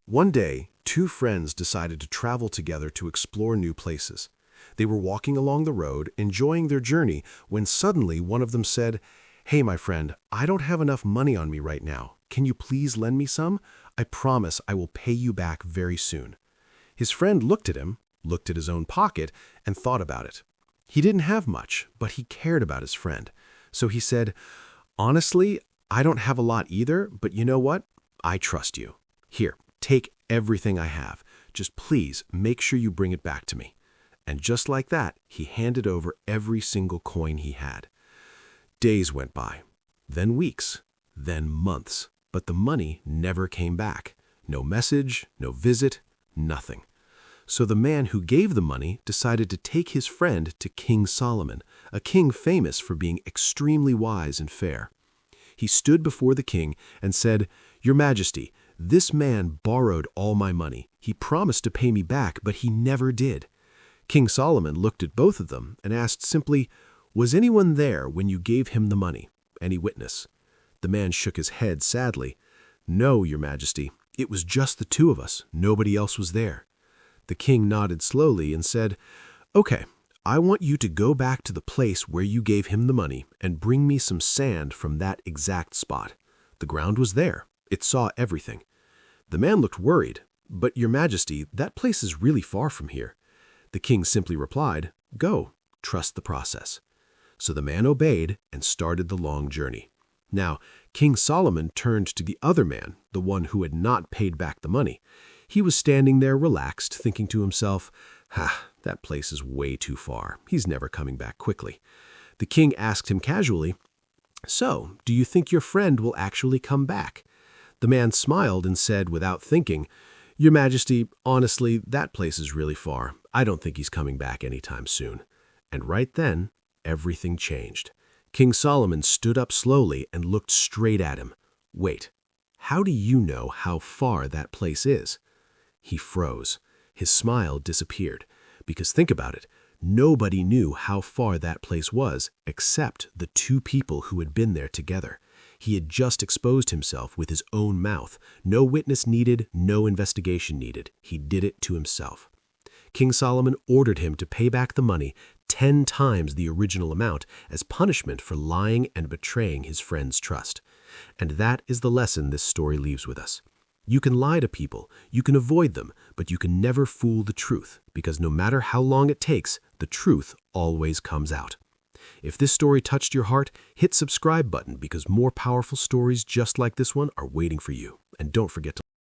One day, two friends decided to travel together to explore new places. They were walking along the road, enjoying their journey, when suddenly one of them said, "Hey, my friend, I don't have enough money on me right now. Can you please lend me some? I promise I will pay you back very soon." His friend looked at him, looked at his own pocket, and thought about it. He didn't have much, but he cared about his friend. So he said, "Honestly, I don't have a lot either, but you know what? I trust you. Here, take everything I have. Just please make sure you bring it back to me." And just like that, he handed over every single coin he had. Days went by, then weeks, then months, but the money never came back. No message, no visit, nothing. So the man who gave the money decided to take his friend to King Solomon, a king famous for being extremely wise and fair. He stood before the king and said, "Your Majesty, this man borrowed all my money. He promised to pay me back, but he never did." King Solomon looked at both of them and asked simply, "Was anyone there when you gave him the money? Any witness?" The man shook his head sadly. "No, Your Majesty. It was just the two of us. Nobody else was there." The king nodded slowly and said, "Okay, I want you to go back to the place where you gave him the money and bring me some sand from that exact spot." The ground was there. It saw everything. The man looked worried. "But, Your Majesty, that place is really far from here." The king simply replied, "Go, trust the process." So the man obeyed and started the long journey. Now, King Solomon turned to the other man, the one who had not paid back the money. He was standing there relaxed, thinking to himself, that place is way too far. He's never coming back quickly." The king asked him casually, "So, do you think your friend will actually come back?" The man smiled and said without thinking, "Your Majesty, honestly, that place is really far. I don't think he's coming back anytime soon." And right then, everything changed. King Solomon stood up slowly and looked straight at him. "Wait, how do you know how far that place is?" He froze. His smile disappeared. Because think about it, nobody knew how far that place was except the two people who had been there together. He had just exposed himself with his own mouth. No witness needed, no investigation needed. He did it to himself. King Solomon ordered him to pay back the money 10 times the original amount as punishment for lying and betraying his friend's trust. And that is the lesson this story leaves with us. You can lie to people, you can avoid them, but you can never fool the truth, because no matter how long it takes, the truth always comes out. If this story touched your heart, hit subscribe button because more powerful stories just like this one are waiting for you. And don't forget to